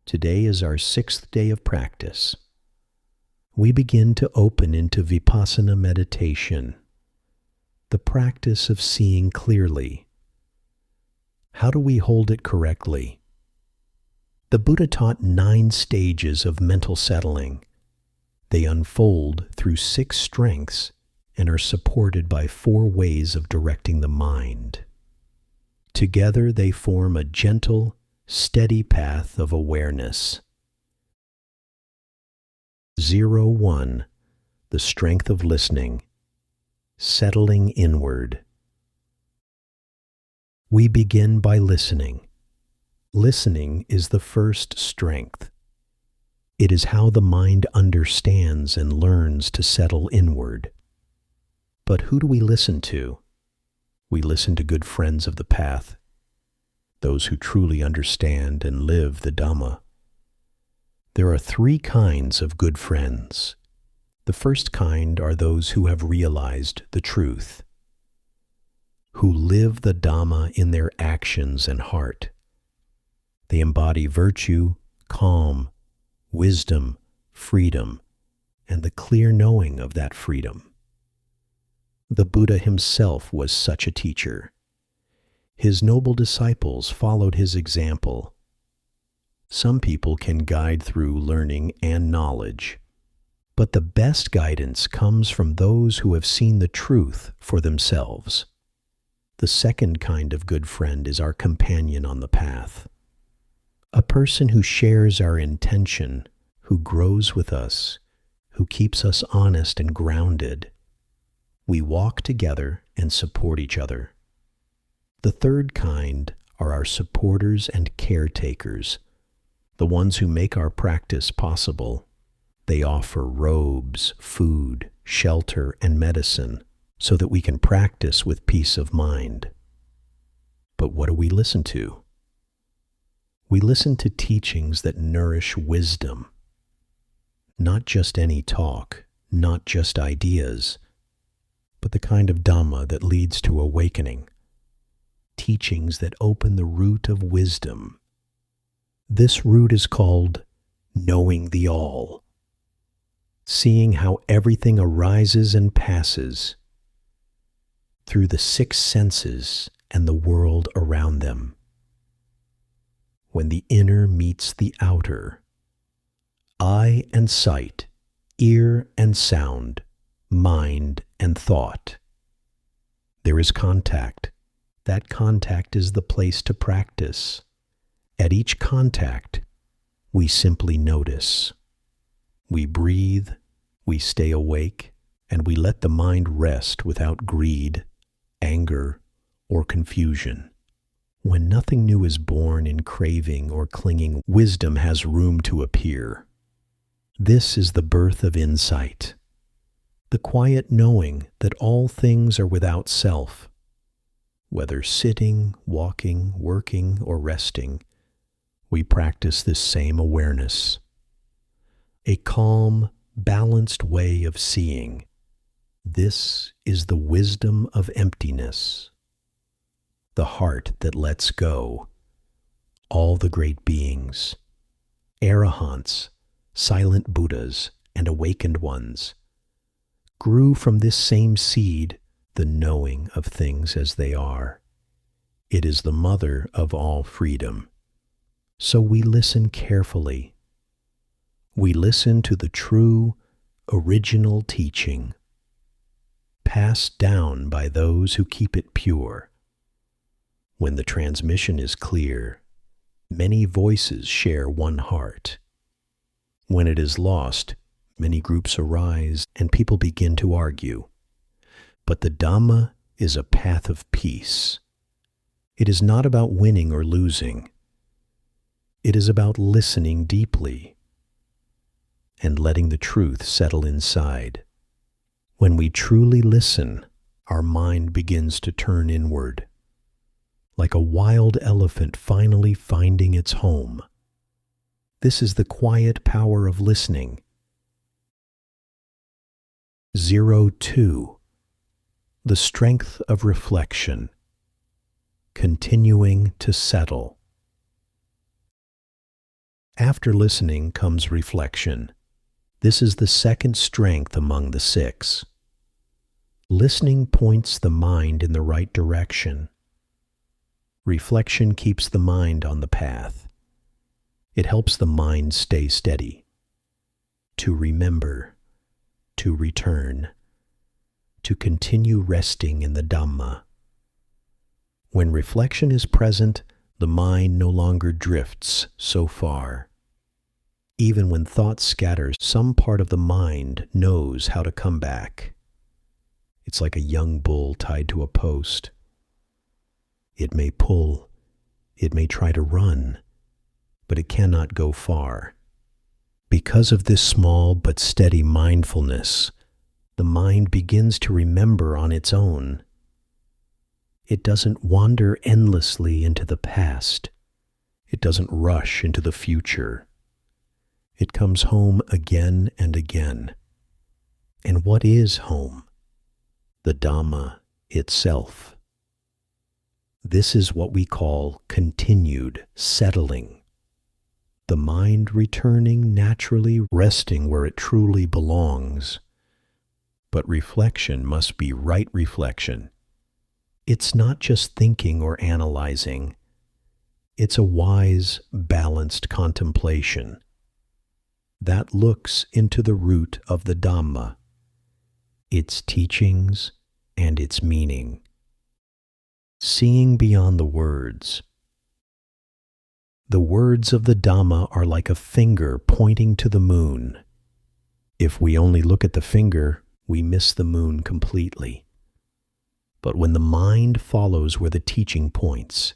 Today is our 6th day of practice. We begin to open into Vipassana meditation, the practice of seeing clearly. How do we hold it correctly? The Buddha taught 9 stages of mental settling. They unfold through 6 strengths and are supported by 4 ways of directing the mind. Together they form a gentle, steady path of awareness. 0-1. The strength of listening, settling inward. We begin by listening. Listening is the first strength. It is how the mind understands and learns to settle inward. But who do we listen to? We listen to good friends of the path, those who truly understand and live the Dhamma. There are 3 kinds of good friends. The first kind are those who have realized the truth, who live the Dhamma in their actions and heart. They embody virtue, calm, wisdom, freedom, and the clear knowing of that freedom. The Buddha himself was such a teacher. His noble disciples followed his example. Some people can guide through learning and knowledge, but the best guidance comes from those who have seen the truth for themselves. The second kind of good friend is our companion on the path. A person who shares our intention, who grows with us, who keeps us honest and grounded. We walk together and support each other. The third kind are our supporters and caretakers, the ones who make our practice possible. They offer robes, food, shelter, and medicine so that we can practice with peace of mind. But what do we listen to? We listen to teachings that nourish wisdom. Not just any talk, not just ideas, but the kind of Dhamma that leads to awakening. Teachings that open the root of wisdom. This root is called knowing the all. Seeing how everything arises and passes through the 6 senses and the world around them. When the inner meets the outer, eye and sight, ear and sound, mind and thought, there is contact. That contact is the place to practice. At each contact, we simply notice. We breathe, we stay awake, and we let the mind rest without greed, anger, or confusion. When nothing new is born in craving or clinging, wisdom has room to appear. This is the birth of insight, the quiet knowing that all things are without self. Whether sitting, walking, working, or resting, we practice this same awareness. A calm, balanced way of seeing. This is the wisdom of emptiness, the heart that lets go. All the great beings, arahants, silent Buddhas, and awakened ones, grew from this same seed, the knowing of things as they are. It is the mother of all freedom. So we listen carefully. We listen to the true, original teaching, passed down by those who keep it pure. When the transmission is clear, many voices share one heart. When it is lost, many groups arise and people begin to argue. But the Dhamma is a path of peace. It is not about winning or losing. It is about listening deeply and letting the truth settle inside. When we truly listen, our mind begins to turn inward, like a wild elephant finally finding its home. This is the quiet power of listening. 0-2. The strength of reflection, continuing to settle. After listening comes reflection. This is the second strength among the six. Listening points the mind in the right direction. Reflection keeps the mind on the path. It helps the mind stay steady, to remember, to return, to continue resting in the Dhamma. When reflection is present, the mind no longer drifts so far. Even when thought scatters, some part of the mind knows how to come back. It's like a young bull tied to a post. It may pull, it may try to run, but it cannot go far. Because of this small but steady mindfulness, the mind begins to remember on its own. It doesn't wander endlessly into the past. It doesn't rush into the future. It comes home again and again. And what is home? The Dhamma itself. This is what we call continued settling. The mind returning naturally, resting where it truly belongs. But reflection must be right reflection. It's not just thinking or analyzing. It's a wise, balanced contemplation that looks into the root of the Dhamma, its teachings and its meaning. Seeing beyond the words. The words of the Dhamma are like a finger pointing to the moon. If we only look at the finger, we miss the moon completely. But when the mind follows where the teaching points,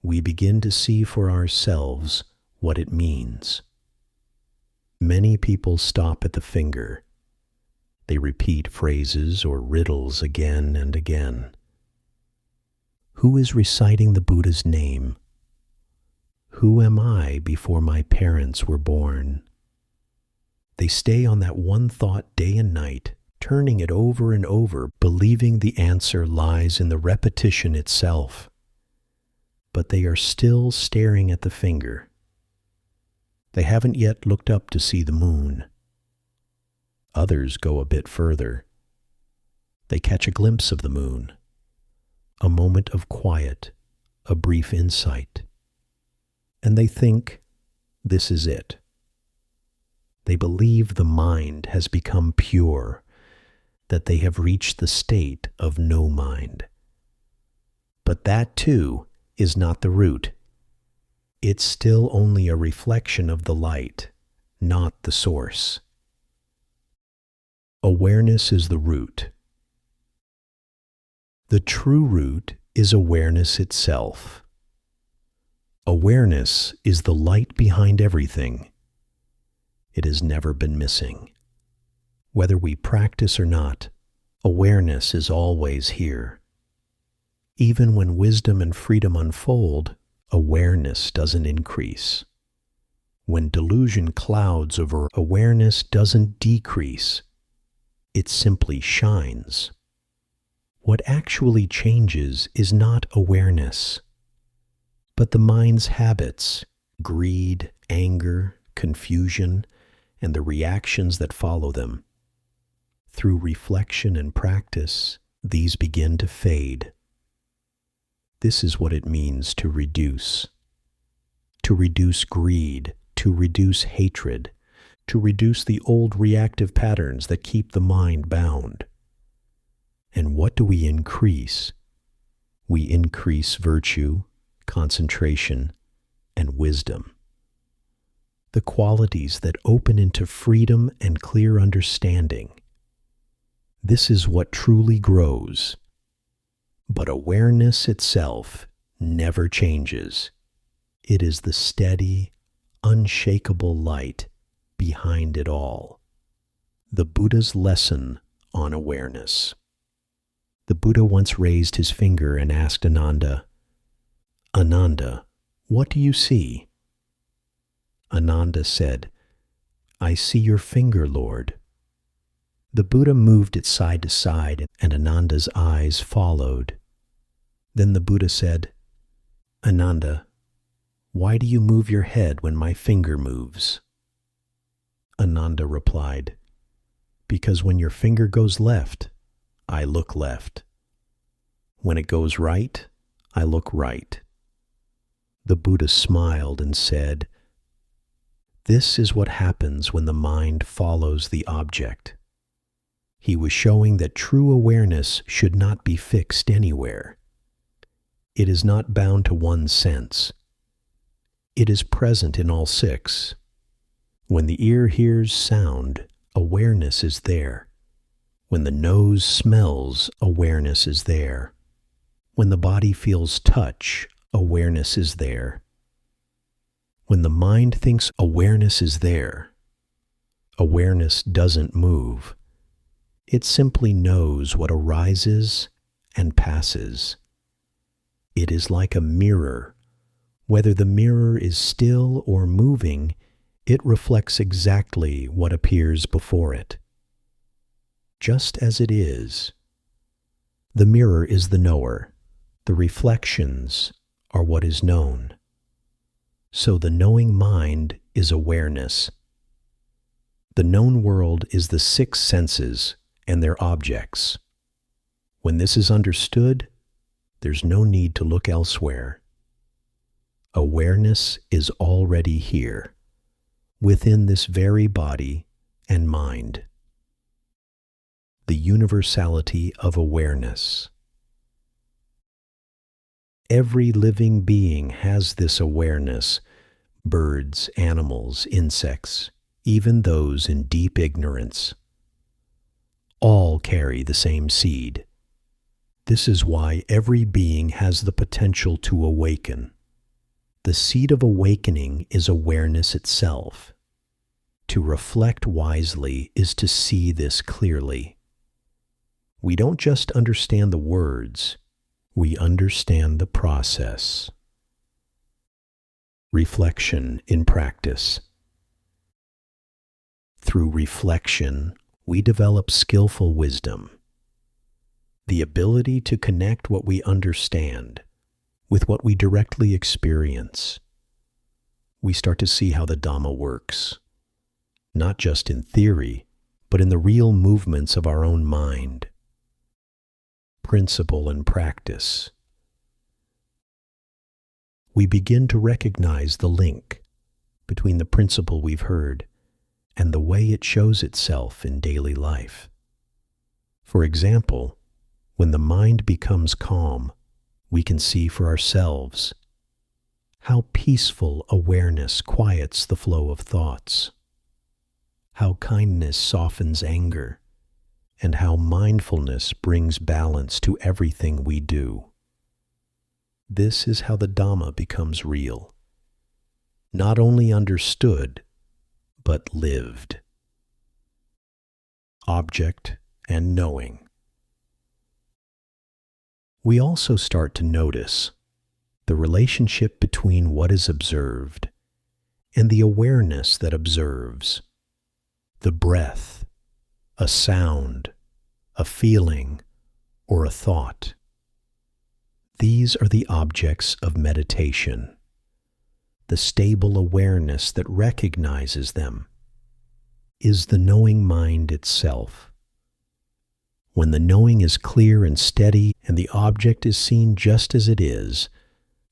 we begin to see for ourselves what it means. Many people stop at the finger. They repeat phrases or riddles again and again. Who is reciting the Buddha's name? Who am I before my parents were born? They stay on that one thought day and night, turning it over and over, believing the answer lies in the repetition itself. But they are still staring at the finger. They haven't yet looked up to see the moon. Others go a bit further. They catch a glimpse of the moon, a moment of quiet, a brief insight. And they think, this is it. They believe the mind has become pure, that they have reached the state of no mind. But that too is not the root. It's still only a reflection of the light, not the source. Awareness is the root. The true root is awareness itself. Awareness is the light behind everything. It has never been missing. Whether we practice or not, awareness is always here. Even when wisdom and freedom unfold, awareness doesn't increase. When delusion clouds over, awareness doesn't decrease. It simply shines. What actually changes is not awareness, but the mind's habits, greed, anger, confusion, and the reactions that follow them. Through reflection and practice, these begin to fade. This is what it means to reduce. To reduce greed, to reduce hatred, to reduce the old reactive patterns that keep the mind bound. And what do we increase? We increase virtue, concentration, and wisdom. The qualities that open into freedom and clear understanding. This is what truly grows. But awareness itself never changes. It is the steady, unshakable light behind it all. The Buddha's lesson on awareness. The Buddha once raised his finger and asked Ananda, "Ananda, what do you see?" Ananda said, "I see your finger, Lord." The Buddha moved it side to side, and Ananda's eyes followed. Then the Buddha said, "Ananda, "Why do you move your head when my finger moves?" Ananda replied, "Because when your finger goes left, I look left. When it goes right, I look right." The Buddha smiled and said, "This is what happens when the mind follows the object." He was showing that true awareness should not be fixed anywhere. It is not bound to one sense. It is present in all six. When the ear hears sound, awareness is there. When the nose smells, awareness is there. When the body feels touch, awareness is there. When the mind thinks awareness is there, awareness doesn't move. It simply knows what arises and passes. It is like a mirror. Whether the mirror is still or moving, it reflects exactly what appears before it. Just as it is. The mirror is the knower. The reflections are what is known. So the knowing mind is awareness. The known world is the six senses and their objects. When this is understood, there's no need to look elsewhere. Awareness is already here, within this very body and mind. The universality of awareness. Every living being has this awareness, birds, animals, insects, even those in deep ignorance. All carry the same seed. This is why every being has the potential to awaken. The seed of awakening is awareness itself. To reflect wisely is to see this clearly. We don't just understand the words, we understand the process. Reflection in practice. Through reflection, we develop skillful wisdom, the ability to connect what we understand with what we directly experience. We start to see how the Dhamma works, not just in theory, but in the real movements of our own mind. Principle and practice. We begin to recognize the link between the principle we've heard and the way it shows itself in daily life. For example, when the mind becomes calm, we can see for ourselves how peaceful awareness quiets the flow of thoughts, how kindness softens anger, and how mindfulness brings balance to everything we do. This is how the Dhamma becomes real, not only understood, but lived. Object and knowing. We also start to notice the relationship between what is observed and the awareness that observes. The breath, a sound, a feeling, or a thought. These are the objects of meditation. The stable awareness that recognizes them is the knowing mind itself. When the knowing is clear and steady and the object is seen just as it is,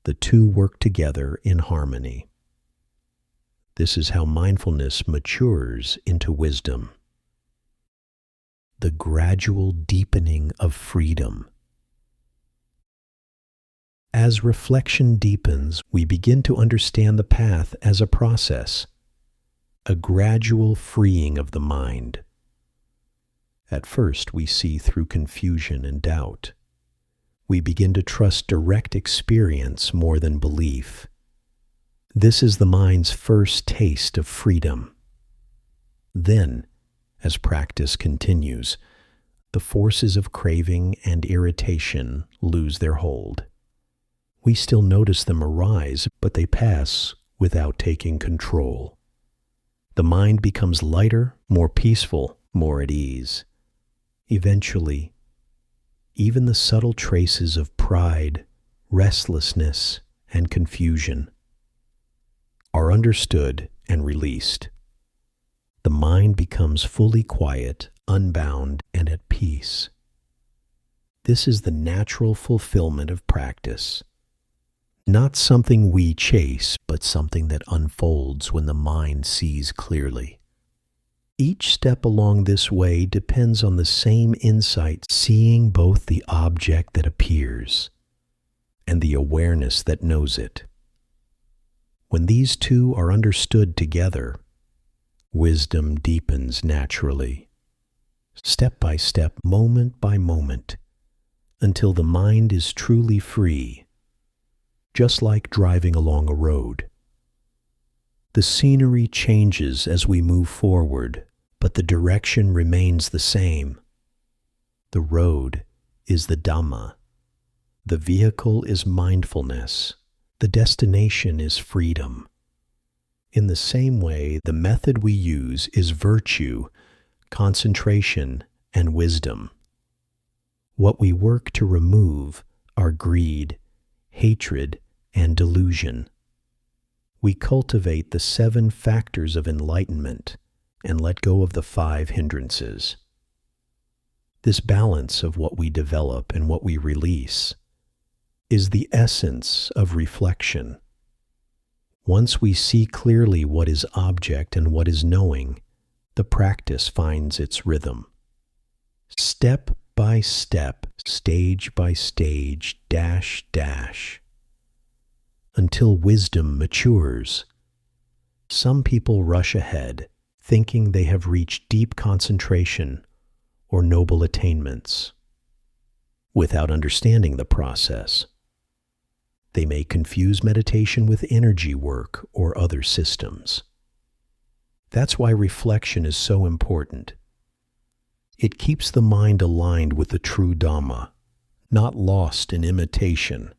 the two work together in harmony. This is how mindfulness matures into wisdom. The gradual deepening of freedom. As reflection deepens, we begin to understand the path as a process, a gradual freeing of the mind. At first, we see through confusion and doubt. We begin to trust direct experience more than belief. This is the mind's first taste of freedom. Then, as practice continues, the forces of craving and irritation lose their hold. We still notice them arise, but they pass without taking control. The mind becomes lighter, more peaceful, more at ease. Eventually, even the subtle traces of pride, restlessness, and confusion are understood and released. The mind becomes fully quiet, unbound, and at peace. This is the natural fulfillment of practice. Not something we chase, but something that unfolds when the mind sees clearly. Each step along this way depends on the same insight, seeing both the object that appears and the awareness that knows it. When these two are understood together, wisdom deepens naturally, step by step, moment by moment, until the mind is truly free, just like driving along a road. The scenery changes as we move forward, but the direction remains the same. The road is the Dhamma. The vehicle is mindfulness. The destination is freedom. In the same way, the method we use is virtue, concentration, and wisdom. What we work to remove are greed, hatred, and delusion. We cultivate the 7 factors of enlightenment and let go of the 5 hindrances. This balance of what we develop and what we release is the essence of reflection. Once we see clearly what is object and what is knowing, the practice finds its rhythm. Step by step, stage by stage, dash, dash, until wisdom matures. Some people rush ahead, thinking they have reached deep concentration or noble attainments, without understanding the process. They may confuse meditation with energy work or other systems. That's why reflection is so important. It keeps the mind aligned with the true Dhamma, not lost in imitation.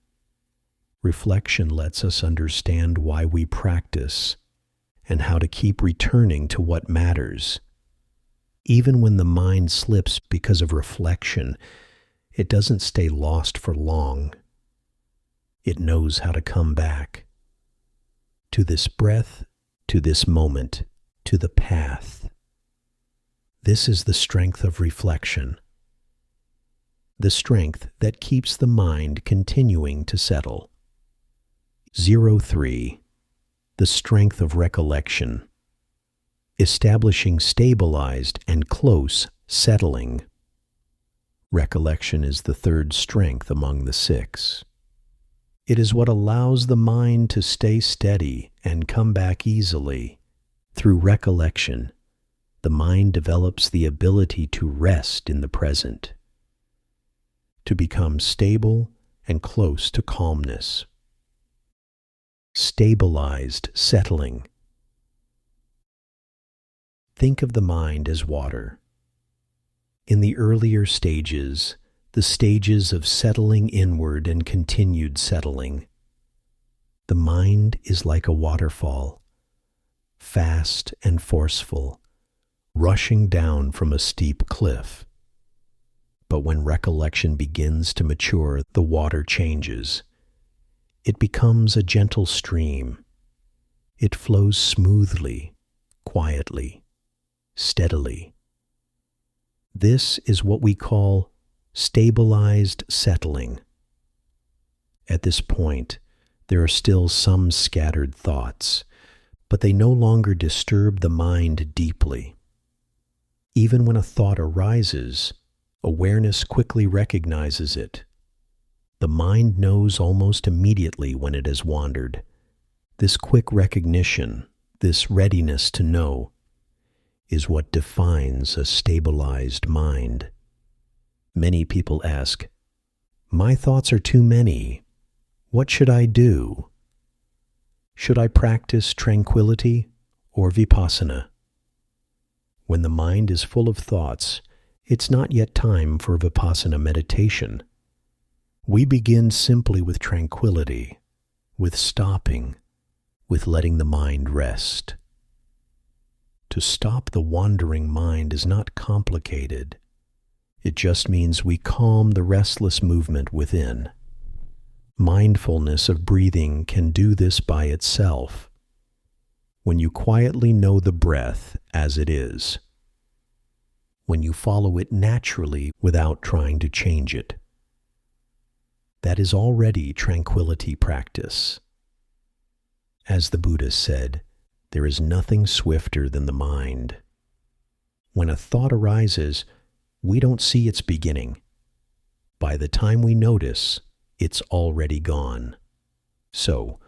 Reflection lets us understand why we practice and how to keep returning to what matters. Even when the mind slips because of reflection, it doesn't stay lost for long. It knows how to come back to this breath, to this moment, to the path. This is the strength of reflection, the strength that keeps the mind continuing to settle. 03. The strength of recollection, establishing stabilized and close settling. Recollection is the 3rd strength among the 6. It is what allows the mind to stay steady and come back easily. Through recollection, the mind develops the ability to rest in the present, to become stable and close to calmness. Stabilized settling. Think of the mind as water. In the earlier stages, the stages of settling inward and continued settling, the mind is like a waterfall, fast and forceful, rushing down from a steep cliff. But when recollection begins to mature, the water changes. It becomes a gentle stream. It flows smoothly, quietly, steadily. This is what we call stabilized settling. At this point, there are still some scattered thoughts, but they no longer disturb the mind deeply. Even when a thought arises, awareness quickly recognizes it. The mind knows almost immediately when it has wandered. This quick recognition, this readiness to know, is what defines a stabilized mind. Many people ask, "My thoughts are too many. What should I do? Should I practice tranquility or vipassana?" When the mind is full of thoughts, it's not yet time for vipassana meditation. We begin simply with tranquility, with stopping, with letting the mind rest. To stop the wandering mind is not complicated. It just means we calm the restless movement within. Mindfulness of breathing can do this by itself. when you quietly know the breath as it is, when you follow it naturally without trying to change it. That is already tranquility practice. As the Buddha said, there is nothing swifter than the mind. When a thought arises, we don't see its beginning. By the time we notice, it's already gone. So,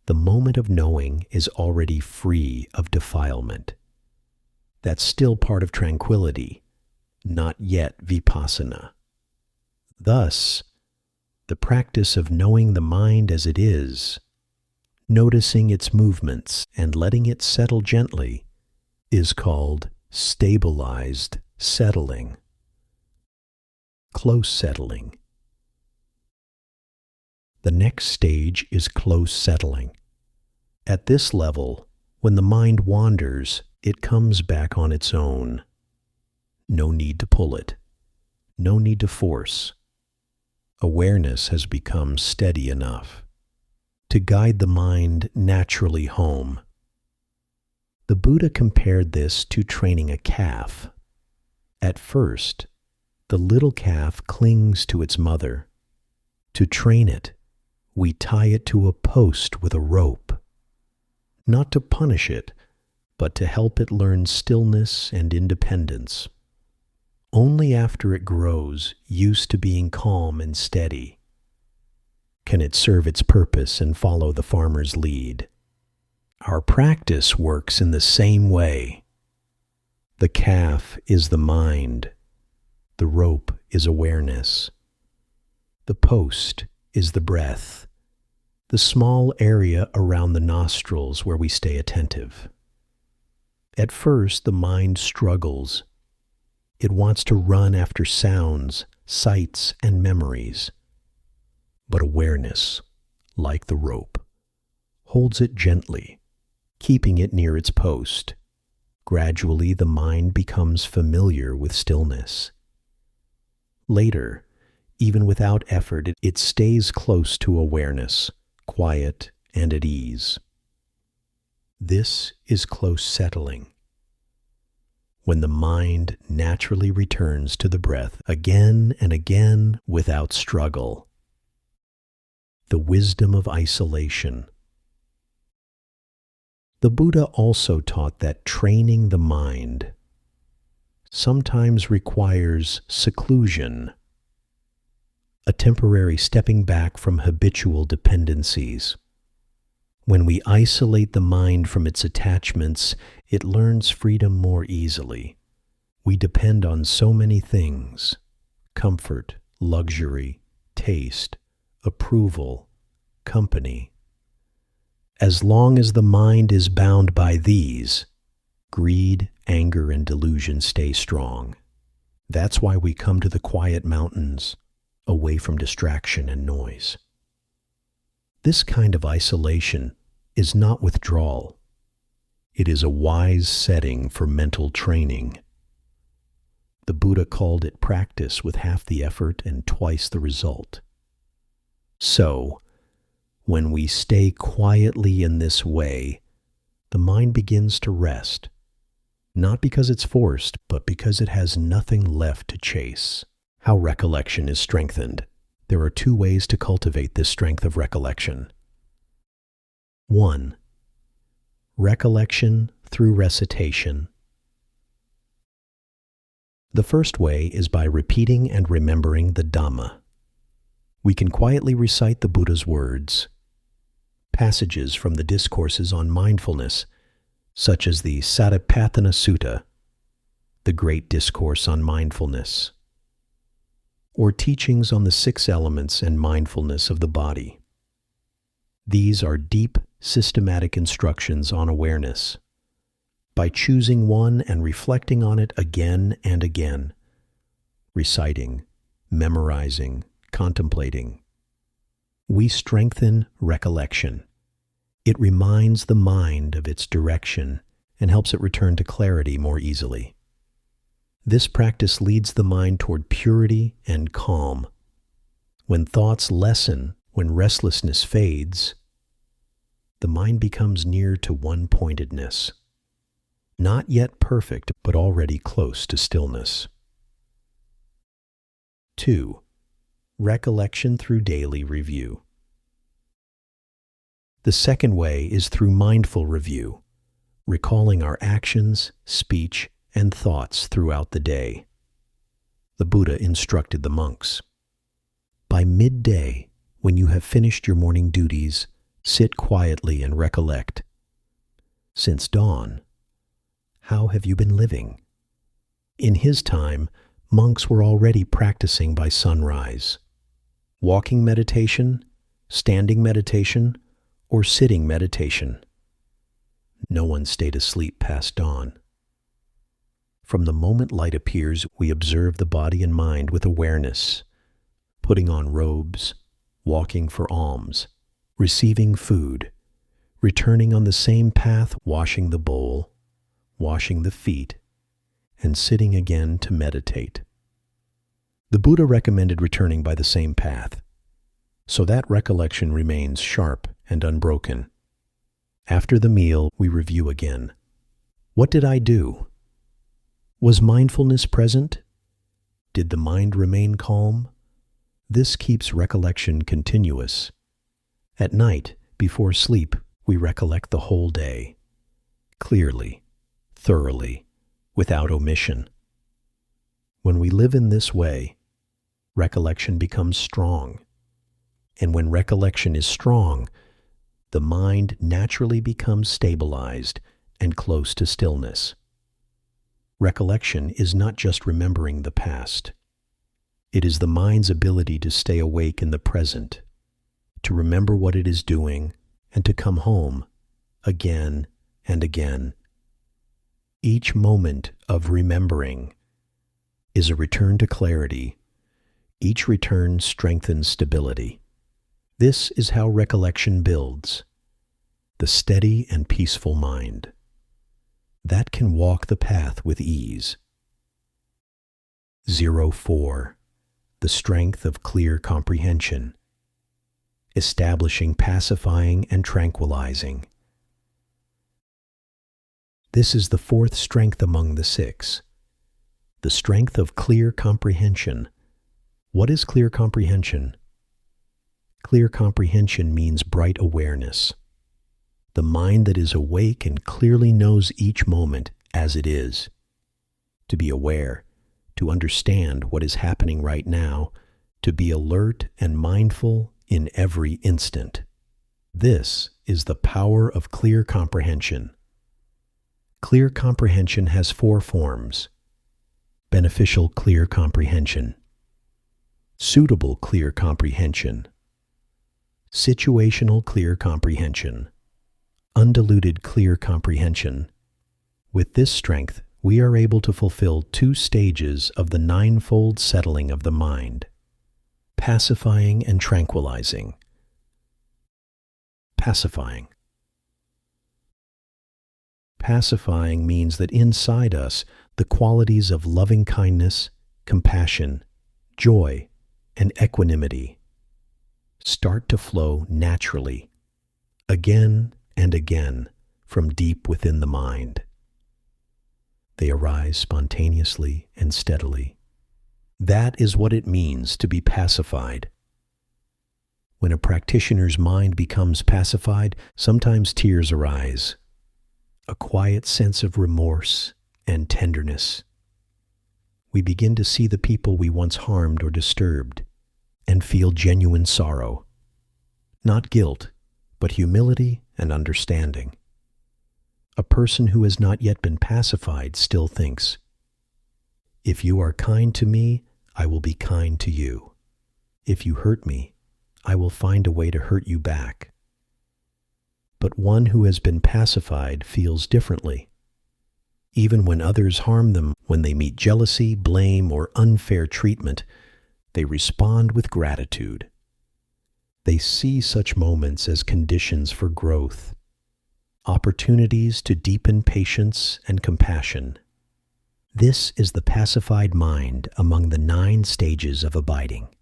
the moment of knowing is already free of defilement. That's still part of tranquility, not yet vipassana. Thus, the practice of knowing the mind as it is, noticing its movements and letting it settle gently, is called stabilized settling, close settling. The next stage is close settling. At this level, when the mind wanders, it comes back on its own. No need to pull it. No need to force. Awareness has become steady enough to guide the mind naturally home. The Buddha compared this to training a calf. At first, the little calf clings to its mother. To train it, we tie it to a post with a rope, not to punish it, but to help it learn stillness and independence. Only after it grows used to being calm and steady can it serve its purpose and follow the farmer's lead. Our practice works in the same way. The calf is the mind. The rope is awareness. The post is the breath, the small area around the nostrils where we stay attentive. At first, the mind struggles. It wants to run after sounds, sights, and memories. But awareness, like the rope, holds it gently, keeping it near its post. Gradually, the mind becomes familiar with stillness. Later, even without effort, it stays close to awareness, quiet and at ease. This is close settling. When the mind naturally returns to the breath again and again without struggle. The wisdom of isolation. The Buddha also taught that training the mind sometimes requires seclusion, a temporary stepping back from habitual dependencies. When we isolate the mind from its attachments, it learns freedom more easily. We depend on so many things: comfort, luxury, taste, approval, company. As long as the mind is bound by these, greed, anger, and delusion stay strong. That's why we come to the quiet mountains, away from distraction and noise. This kind of isolation is not withdrawal. It is a wise setting for mental training. The Buddha called it practice with half the effort and twice the result. So, when we stay quietly in this way, the mind begins to rest, not because it's forced, but because it has nothing left to chase. How recollection is strengthened. There are two ways to cultivate this strength of recollection. 1. Recollection through recitation. The first way is by repeating and remembering the Dhamma. We can quietly recite the Buddha's words, passages from the discourses on mindfulness, such as the Ānāpānasati Sutta, the great discourse on mindfulness, or teachings on the 6 elements and mindfulness of the body. These are deep, systematic instructions on awareness. By choosing one and reflecting on it again and again, reciting, memorizing, contemplating, we strengthen recollection. It reminds the mind of its direction and helps it return to clarity more easily. This practice leads the mind toward purity and calm. When thoughts lessen, when restlessness fades, the mind becomes near to one-pointedness. Not yet perfect, but already close to stillness. 2. Recollection through daily review. The second way is through mindful review, recalling our actions, speech, and thoughts throughout the day. The Buddha instructed the monks, "By midday, when you have finished your morning duties, sit quietly and recollect. Since dawn, how have you been living?" In his time, monks were already practicing by sunrise. Walking meditation, standing meditation, or sitting meditation. No one stayed asleep past dawn. From the moment light appears, we observe the body and mind with awareness, putting on robes, walking for alms, receiving food, returning on the same path, washing the bowl, washing the feet, and sitting again to meditate. The Buddha recommended returning by the same path, so that recollection remains sharp and unbroken. After the meal, we review again. What did I do? Was mindfulness present? Did the mind remain calm? This keeps recollection continuous. At night, before sleep, we recollect the whole day, clearly, thoroughly, without omission. When we live in this way, recollection becomes strong. And when recollection is strong, the mind naturally becomes stabilized and close to stillness. Recollection is not just remembering the past. It is the mind's ability to stay awake in the present, to remember what it is doing, and to come home again and again. Each moment of remembering is a return to clarity. Each return strengthens stability. This is how recollection builds the steady and peaceful mind that can walk the path with ease. 04. The strength of clear comprehension, establishing pacifying and tranquilizing. This is the fourth strength among the six, the strength of clear comprehension. What is clear comprehension? Clear comprehension means bright awareness. The mind that is awake and clearly knows each moment as it is. To be aware, to understand what is happening right now, to be alert and mindful in every instant. This is the power of clear comprehension. Clear comprehension has 4 forms: beneficial clear comprehension, suitable clear comprehension, situational clear comprehension, undiluted clear comprehension. With this strength, we are able to fulfill 2 stages of the ninefold settling of the mind: pacifying and tranquilizing. Pacifying. Pacifying means that inside us, the qualities of loving kindness, compassion, joy, and equanimity start to flow naturally, again and again, from deep within the mind. They arise spontaneously and steadily. That is what it means to be pacified. When a practitioner's mind becomes pacified, sometimes tears arise, a quiet sense of remorse and tenderness. We begin to see the people we once harmed or disturbed and feel genuine sorrow. Not guilt, but humility and understanding. A person who has not yet been pacified still thinks, "If you are kind to me, I will be kind to you. If you hurt me, I will find a way to hurt you back." But one who has been pacified feels differently. Even when others harm them, when they meet jealousy, blame, or unfair treatment, they respond with gratitude. They see such moments as conditions for growth, opportunities to deepen patience and compassion. This is the pacified mind among the 9 stages of abiding.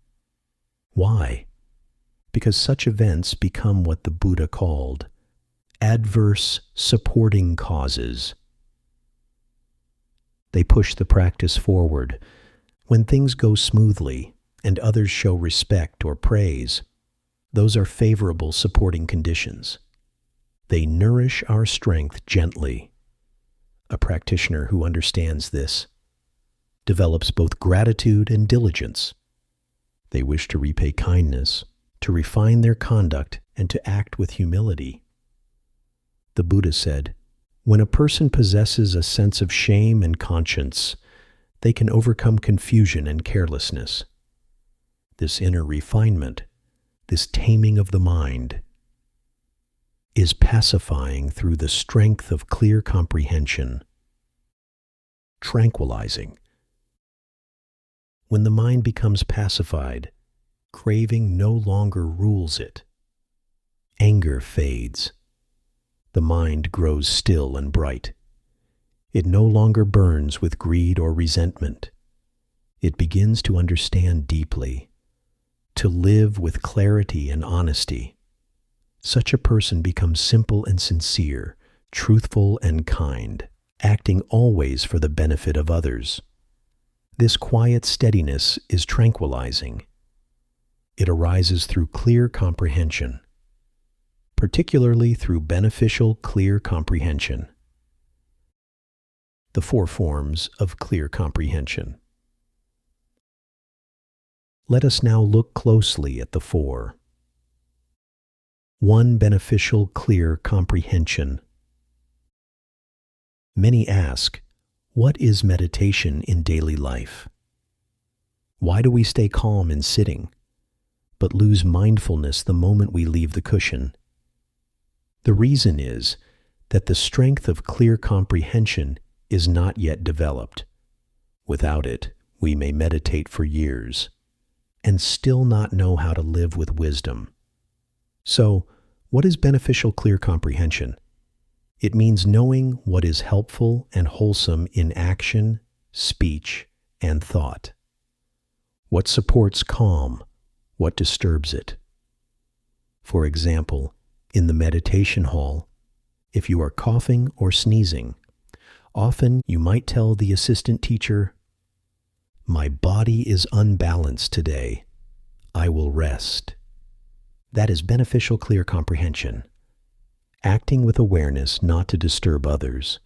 Why? Because such events become what the Buddha called adverse supporting causes. They push the practice forward. When things go smoothly and others show respect or praise, those are favorable supporting conditions. They nourish our strength gently. A practitioner who understands this develops both gratitude and diligence. They wish to repay kindness, to refine their conduct, and to act with humility. The Buddha said, when a person possesses a sense of shame and conscience, they can overcome confusion and carelessness. This inner refinement, this taming of the mind, is pacifying through the strength of clear comprehension, tranquilizing. When the mind becomes pacified, craving no longer rules it. Anger fades. The mind grows still and bright. It no longer burns with greed or resentment. It begins to understand deeply, to live with clarity and honesty. Such a person becomes simple and sincere, truthful and kind, acting always for the benefit of others. This quiet steadiness is tranquilizing. It arises through clear comprehension, particularly through beneficial clear comprehension. The 4 forms of clear comprehension. Let us now look closely at the 4. 1. Beneficial clear comprehension. Many ask, what is meditation in daily life? Why do we stay calm in sitting, but lose mindfulness the moment we leave the cushion? The reason is that the strength of clear comprehension is not yet developed. Without it, we may meditate for years and still not know how to live with wisdom. So, what is beneficial clear comprehension? It means knowing what is helpful and wholesome in action, speech, and thought. What supports calm, what disturbs it. For example, in the meditation hall, if you are coughing or sneezing, often you might tell the assistant teacher, "My body is unbalanced today. I will rest." That is beneficial clear comprehension. Acting with awareness not to disturb others.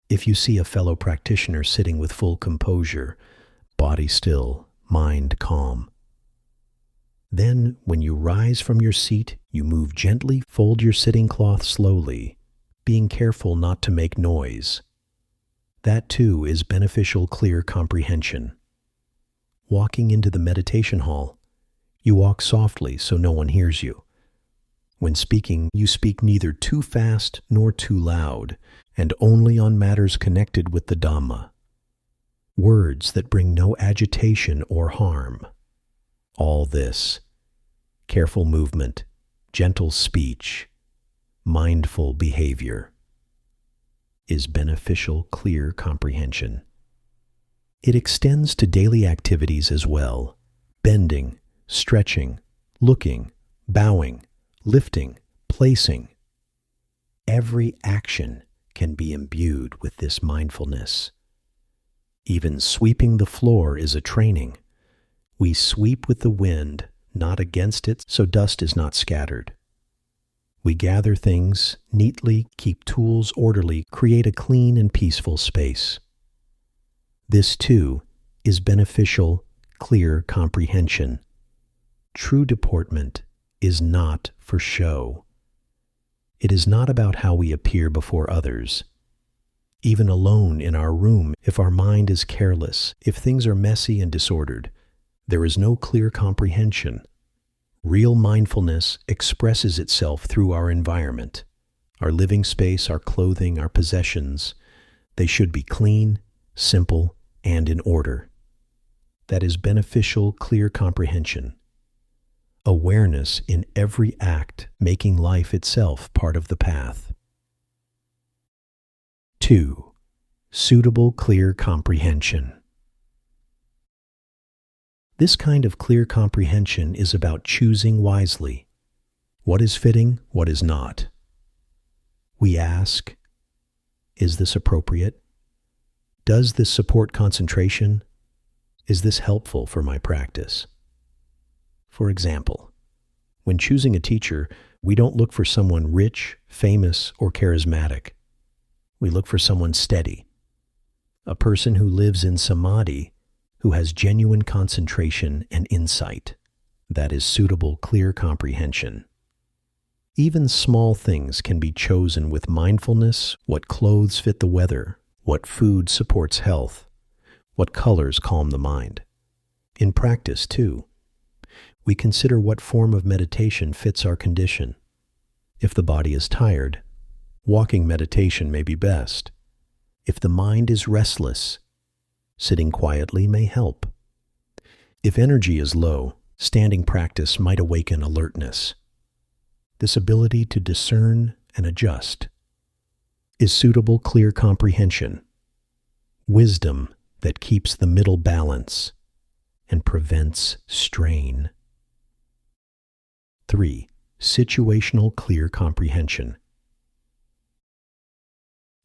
If you see a fellow practitioner sitting with full composure, body still, mind calm. Then, when you rise from your seat, you move gently, fold your sitting cloth slowly, being careful not to make noise. That too is beneficial clear comprehension. Walking into the meditation hall, you walk softly so no one hears you. When speaking, you speak neither too fast nor too loud, and only on matters connected with the Dhamma. Words that bring no agitation or harm. All this, careful movement, gentle speech, mindful behavior, is beneficial clear comprehension. It extends to daily activities as well: bending, stretching, looking, bowing, lifting, placing. Every action can be imbued with this mindfulness. Even sweeping the floor is a training. We sweep with the wind, not against it, so dust is not scattered. We gather things neatly, keep tools orderly, create a clean and peaceful space. This, too, is beneficial, clear comprehension. True deportment is not for show. It is not about how we appear before others. Even alone in our room, if our mind is careless, if things are messy and disordered, there is no clear comprehension. Real mindfulness expresses itself through our environment, our living space, our clothing, our possessions. They should be clean, simple, and in order. That is beneficial, clear comprehension. Awareness in every act, making life itself part of the path. 2. Suitable clear comprehension. This kind of clear comprehension is about choosing wisely. What is fitting, what is not. We ask, is this appropriate? Does this support concentration? Is this helpful for my practice? For example, when choosing a teacher, we don't look for someone rich, famous, or charismatic. We look for someone steady, a person who lives in samadhi, who has genuine concentration and insight, that is suitable, clear comprehension. Even small things can be chosen with mindfulness: what clothes fit the weather, what food supports health, what colors calm the mind. In practice, too, we consider what form of meditation fits our condition. If the body is tired, walking meditation may be best. If the mind is restless, sitting quietly may help. If energy is low, standing practice might awaken alertness. This ability to discern and adjust is suitable, clear comprehension, wisdom that keeps the middle balance and prevents strain. 3. Situational clear comprehension.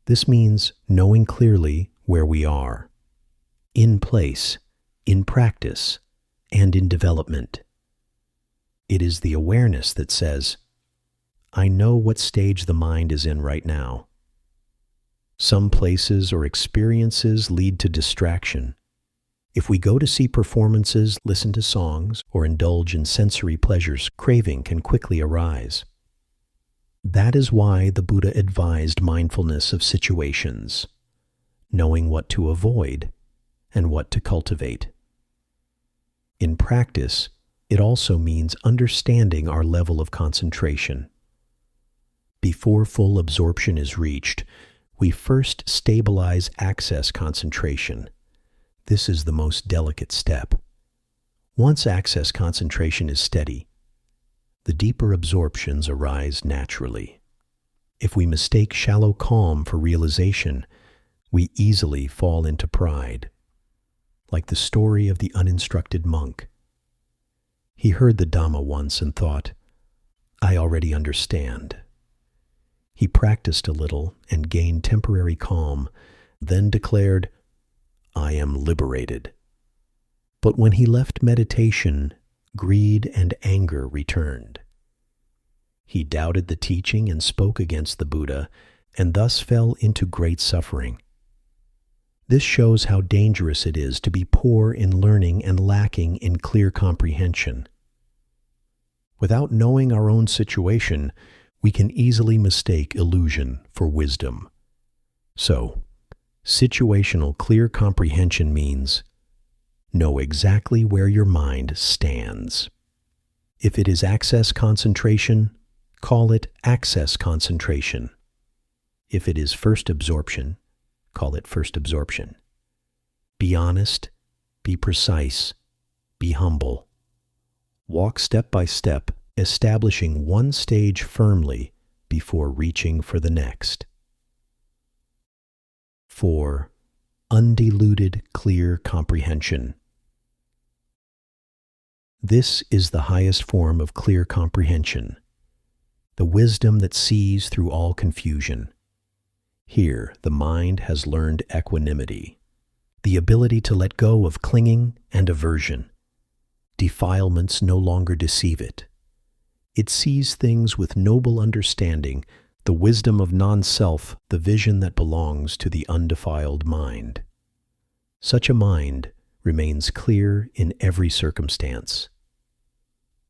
This means knowing clearly where we are, in place, in practice, and in development. It is the awareness that says, I know what stage the mind is in right now. Some places or experiences lead to distraction. If we go to see performances, listen to songs, or indulge in sensory pleasures, craving can quickly arise. That is why the Buddha advised mindfulness of situations, knowing what to avoid and what to cultivate. In practice, it also means understanding our level of concentration. Before full absorption is reached, we first stabilize access concentration. This is the most delicate step. Once access concentration is steady, the deeper absorptions arise naturally. If we mistake shallow calm for realization, we easily fall into pride. Like the story of the uninstructed monk. He heard the Dhamma once and thought, I already understand. He practiced a little and gained temporary calm, then declared, I am liberated. But when he left meditation, greed and anger returned. He doubted the teaching and spoke against the Buddha, and thus fell into great suffering. This shows how dangerous it is to be poor in learning and lacking in clear comprehension. Without knowing our own situation, we can easily mistake illusion for wisdom. So, situational clear comprehension means know exactly where your mind stands. If it is access concentration, call it access concentration. If it is first absorption, call it first absorption. Be honest, be precise, be humble. Walk step by step, establishing one stage firmly before reaching for the next. 4. Undiluted clear comprehension. This is the highest form of clear comprehension, the wisdom that sees through all confusion. Here, the mind has learned equanimity, the ability to let go of clinging and aversion. Defilements no longer deceive it. It sees things with noble understanding, the wisdom of non-self, the vision that belongs to the undefiled mind. Such a mind remains clear in every circumstance,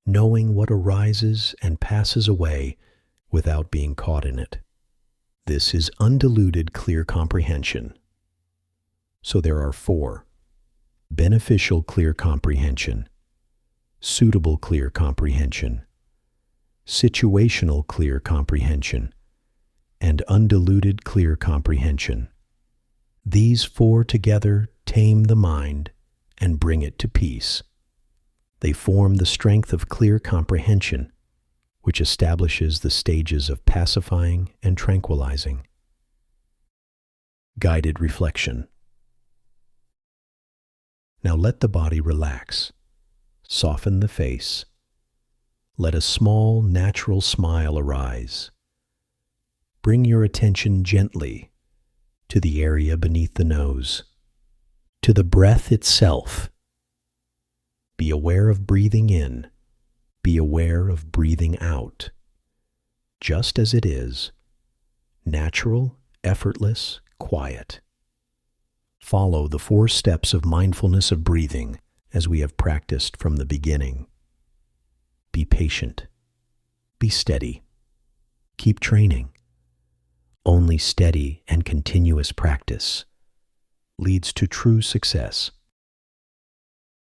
knowing what arises and passes away without being caught in it. This is undiluted clear comprehension. So there are 4: beneficial clear comprehension, suitable clear comprehension, situational clear comprehension, and undiluted clear comprehension. These 4 together tame the mind and bring it to peace. They form the strength of clear comprehension, which establishes the stages of pacifying and tranquilizing. Guided reflection. Now let the body relax. Soften the face. Let a small, natural smile arise. Bring your attention gently to the area beneath the nose, to the breath itself. Be aware of breathing in. Be aware of breathing out. Just as it is, natural, effortless, quiet. Follow the 4 steps of mindfulness of breathing as we have practiced from the beginning. Be patient. Be steady. Keep training. Only steady and continuous practice leads to true success.